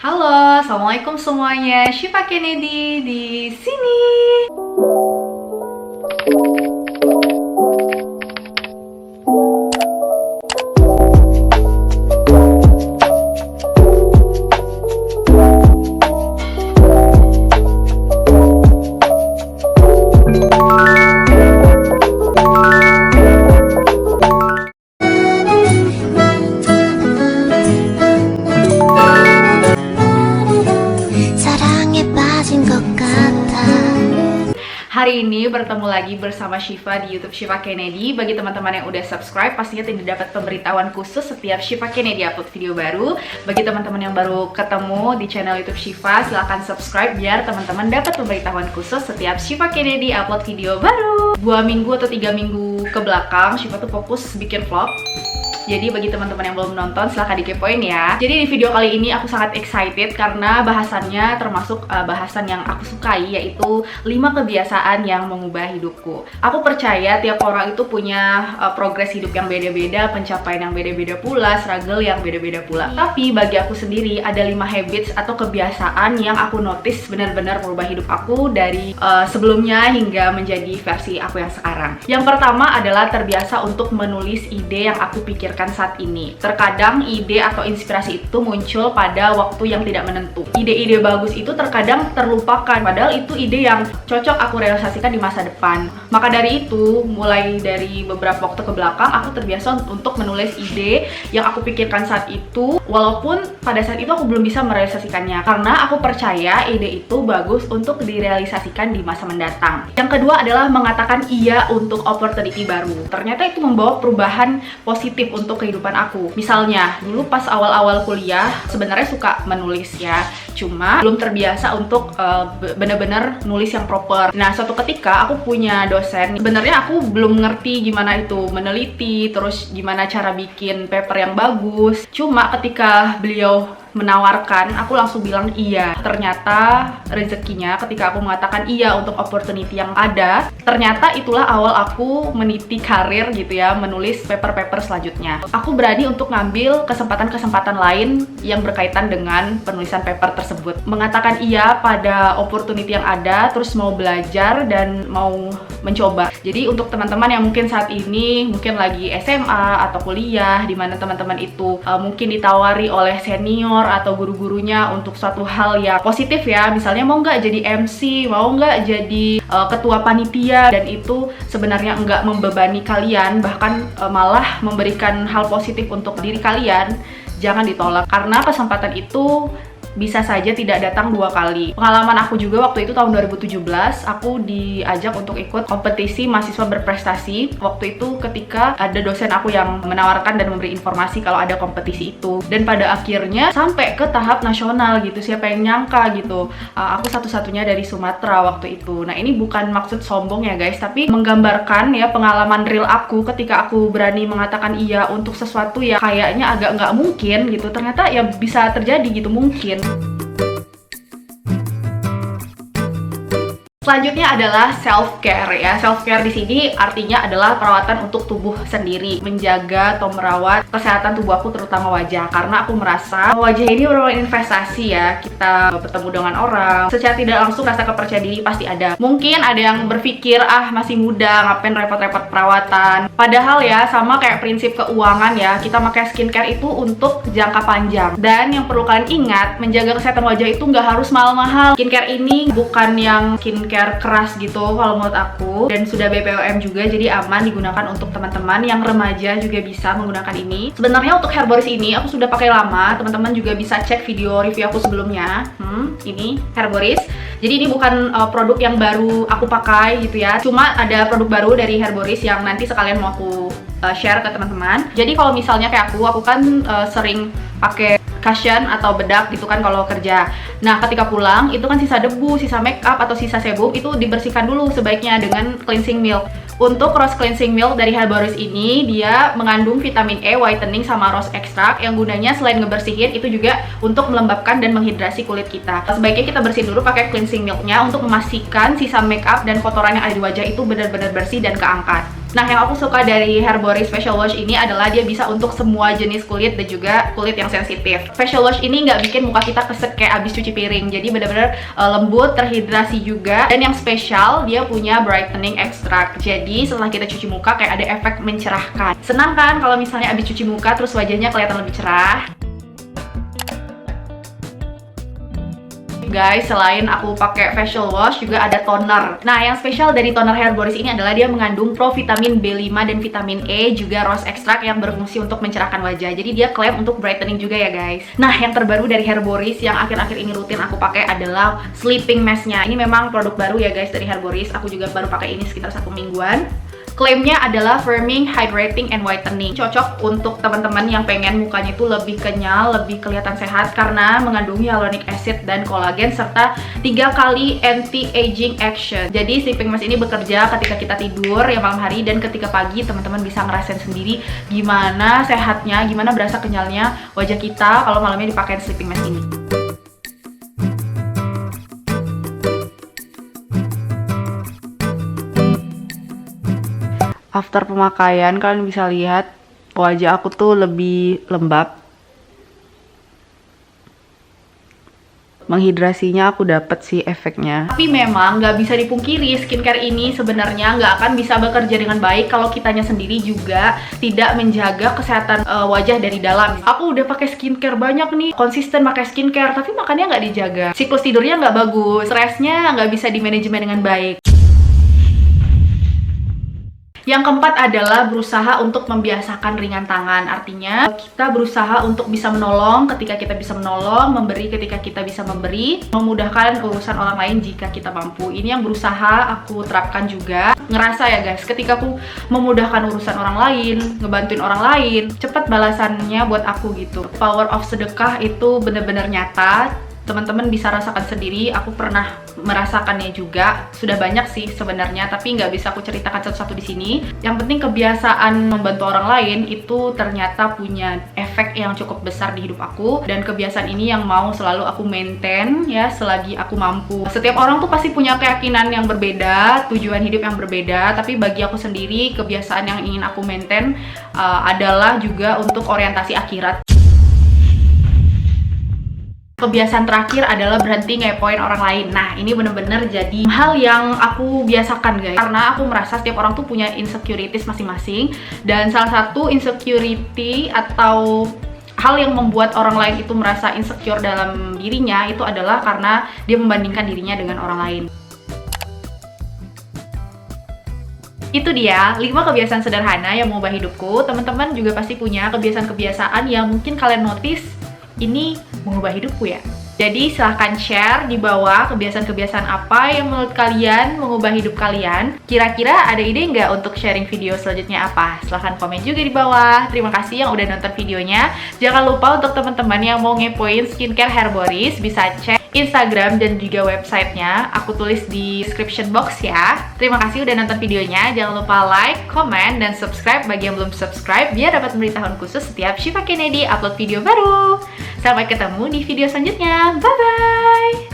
Halo, assalamualaikum semuanya. Syifa Kennedy di sini. 사랑에 빠진 것 같아. Hari ini bertemu lagi bersama Syifa di YouTube Syifa Kennedy. Bagi teman-teman yang udah subscribe, pastinya tidak dapat pemberitahuan khusus setiap Syifa Kennedy upload video baru. Bagi teman-teman yang baru ketemu di channel YouTube Syifa, silahkan subscribe biar teman-teman dapat pemberitahuan khusus setiap Syifa Kennedy upload video baru. 2 minggu atau 3 minggu ke belakang, Syifa tuh fokus bikin vlog. Jadi bagi teman-teman yang belum nonton, silahkan dikepoin ya. Jadi di video kali ini aku sangat excited karena bahasannya termasuk bahasan yang aku sukai, yaitu 5 kebiasaan yang mengubah hidupku. Aku percaya tiap orang itu punya progres hidup yang beda-beda, pencapaian yang beda-beda pula, struggle yang beda-beda pula. Tapi bagi aku sendiri ada 5 habits atau kebiasaan yang aku notice benar-benar merubah hidup aku dari sebelumnya hingga menjadi versi aku yang sekarang. Yang pertama adalah terbiasa untuk menulis ide yang aku pikirkan saat ini. Terkadang ide atau inspirasi itu muncul pada waktu yang tidak menentu. Ide-ide bagus itu terkadang terlupakan, padahal itu ide yang cocok aku realisasikan di masa depan. Maka dari itu, mulai dari beberapa waktu ke belakang, aku terbiasa untuk menulis ide yang aku pikirkan saat itu, walaupun pada saat itu aku belum bisa merealisasikannya, karena aku percaya ide itu bagus untuk direalisasikan di masa mendatang. Yang kedua adalah mengatakan iya untuk opportunity baru. Ternyata itu membawa perubahan positif untuk kehidupan aku. Misalnya, dulu pas awal-awal kuliah sebenarnya suka menulis ya, cuma belum terbiasa untuk bener-bener nulis yang proper. Nah, suatu ketika aku punya dosen, sebenarnya aku belum ngerti gimana itu meneliti, terus gimana cara bikin paper yang bagus. Cuma ketika beliau menawarkan, aku langsung bilang iya. Ternyata rezekinya ketika aku mengatakan iya untuk opportunity yang ada, ternyata itulah awal aku meniti karir gitu ya, menulis paper-paper selanjutnya. Aku berani untuk ngambil kesempatan-kesempatan lain yang berkaitan dengan penulisan paper tersebut. Mengatakan iya pada opportunity yang ada, terus mau belajar dan mau mencoba. Jadi untuk teman-teman yang mungkin saat ini mungkin lagi SMA atau kuliah, di mana teman-teman itu mungkin ditawari oleh senior atau guru-gurunya untuk suatu hal yang positif ya, misalnya mau nggak jadi MC, mau nggak jadi ketua panitia, dan itu sebenarnya nggak membebani kalian, bahkan malah memberikan hal positif untuk diri kalian, jangan ditolak, karena kesempatan itu bisa saja tidak datang 2 kali. Pengalaman aku juga waktu itu tahun 2017, aku diajak untuk ikut kompetisi mahasiswa berprestasi. Waktu itu ketika ada dosen aku yang menawarkan dan memberi informasi kalau ada kompetisi itu. Dan pada akhirnya sampai ke tahap nasional gitu. Siapa yang nyangka gitu. Aku satu-satunya dari Sumatera waktu itu. Nah, ini bukan maksud sombong ya guys, tapi menggambarkan ya pengalaman real aku ketika aku berani mengatakan iya untuk sesuatu yang kayaknya agak nggak mungkin gitu. Ternyata ya bisa terjadi gitu, mungkin. Selanjutnya adalah self-care ya. Self-care di sini artinya adalah perawatan untuk tubuh sendiri, menjaga atau merawat kesehatan tubuh aku, terutama wajah, karena aku merasa wajah ini merupakan investasi ya. Kita bertemu dengan orang, secara tidak langsung rasa kepercayaan diri pasti ada. Mungkin ada yang berpikir, masih muda, ngapain repot-repot perawatan. Padahal ya, sama kayak prinsip keuangan ya, kita pakai skincare itu untuk jangka panjang. Dan yang perlu kalian ingat, menjaga kesehatan wajah itu nggak harus mahal-mahal. Skincare ini bukan yang skincare keras gitu kalau menurut aku, dan sudah BPOM juga, jadi aman digunakan untuk teman-teman yang remaja juga bisa menggunakan ini. Sebenarnya untuk Hairboris ini aku sudah pakai lama, teman-teman juga bisa cek video review aku sebelumnya. Ini Hairboris. Jadi ini bukan produk yang baru aku pakai gitu ya, cuma ada produk baru dari Hairboris yang nanti sekalian mau aku share ke teman-teman. Jadi kalau misalnya kayak aku kan sering pakai cushion atau bedak gitu kan kalau kerja. Nah, ketika pulang itu kan sisa debu, sisa make up atau sisa sebum itu dibersihkan dulu sebaiknya dengan cleansing milk. Untuk rose cleansing milk dari Hairboris ini, dia mengandung vitamin E, whitening, sama rose extract yang gunanya selain ngebersihin itu juga untuk melembabkan dan menghidrasi kulit kita. Sebaiknya kita bersihin dulu pakai cleansing milknya untuk memastikan sisa make up dan kotoran yang ada di wajah itu benar-benar bersih dan keangkat. Nah, yang aku suka dari Herboris Facial Wash ini adalah dia bisa untuk semua jenis kulit dan juga kulit yang sensitif. Facial wash ini nggak bikin muka kita keset kayak abis cuci piring, jadi benar-benar lembut, terhidrasi juga. Dan yang spesial, dia punya brightening extract. Jadi setelah kita cuci muka kayak ada efek mencerahkan. Senang kan kalau misalnya abis cuci muka terus wajahnya kelihatan lebih cerah. Guys, selain aku pakai facial wash juga ada toner. Nah, yang spesial dari toner Herboris ini adalah dia mengandung provitamin B5 dan vitamin E, juga rose extract yang berfungsi untuk mencerahkan wajah. Jadi dia klaim untuk brightening juga ya guys. Nah, yang terbaru dari Herboris yang akhir-akhir ini rutin aku pakai adalah sleeping mask-nya. Ini memang produk baru ya guys dari Herboris. Aku juga baru pakai ini sekitar 1 mingguan. Klaimnya adalah firming, hydrating, and whitening. Cocok untuk teman-teman yang pengen mukanya itu lebih kenyal, lebih kelihatan sehat karena mengandung hyaluronic acid dan kolagen serta 3 kali anti-aging action. Jadi sleeping mask ini bekerja ketika kita tidur ya malam hari, dan ketika pagi teman-teman bisa ngerasain sendiri gimana sehatnya, gimana berasa kenyalnya wajah kita kalau malamnya dipakai sleeping mask ini. After pemakaian kalian bisa lihat wajah aku tuh lebih lembab. Menghidrasinya aku dapet sih efeknya. Tapi memang nggak bisa dipungkiri skincare ini sebenarnya nggak akan bisa bekerja dengan baik kalau kitanya sendiri juga tidak menjaga kesehatan wajah dari dalam. Aku udah pakai skincare banyak nih, konsisten pakai skincare, tapi makannya nggak dijaga. Siklus tidurnya nggak bagus, stresnya nggak bisa dimanajemen dengan baik. Yang keempat adalah berusaha untuk membiasakan ringan tangan. Artinya kita berusaha untuk bisa menolong ketika kita bisa menolong, memberi ketika kita bisa memberi, memudahkan urusan orang lain jika kita mampu. Ini yang berusaha aku terapkan juga. Ngerasa ya guys, ketika aku memudahkan urusan orang lain, ngebantuin orang lain, cepat balasannya buat aku gitu. Power of sedekah itu bener-bener nyata. Teman-teman bisa rasakan sendiri, aku pernah merasakannya juga. Sudah banyak sih sebenarnya, tapi nggak bisa aku ceritakan satu-satu di sini. Yang penting kebiasaan membantu orang lain itu ternyata punya efek yang cukup besar di hidup aku, dan kebiasaan ini yang mau selalu aku maintain ya selagi aku mampu. Setiap orang tuh pasti punya keyakinan yang berbeda, tujuan hidup yang berbeda, tapi bagi aku sendiri kebiasaan yang ingin aku maintain adalah juga untuk orientasi akhirat. Kebiasaan terakhir adalah berhenti ngepoin orang lain. Nah, ini bener-bener jadi hal yang aku biasakan guys, karena aku merasa setiap orang tuh punya insecurities masing-masing, dan salah satu insecurity atau hal yang membuat orang lain itu merasa insecure dalam dirinya itu adalah karena dia membandingkan dirinya dengan orang lain. Itu dia 5 kebiasaan sederhana yang mengubah hidupku. Teman-teman juga pasti punya kebiasaan-kebiasaan yang mungkin kalian notice ini mengubah hidupku ya. Jadi silahkan share di bawah kebiasaan-kebiasaan apa yang menurut kalian mengubah hidup kalian. Kira-kira ada ide nggak untuk sharing video selanjutnya apa? Silahkan komen juga di bawah. Terima kasih yang udah nonton videonya. Jangan lupa untuk teman-teman yang mau ngepoin skincare Herboris bisa cek Instagram dan juga websitenya. Aku tulis di description box ya. Terima kasih udah nonton videonya. Jangan lupa like, comment, dan subscribe bagi yang belum subscribe biar dapat pemberitahuan khusus setiap Shiva Kennedy upload video baru. Sampai ketemu di video selanjutnya. Bye-bye!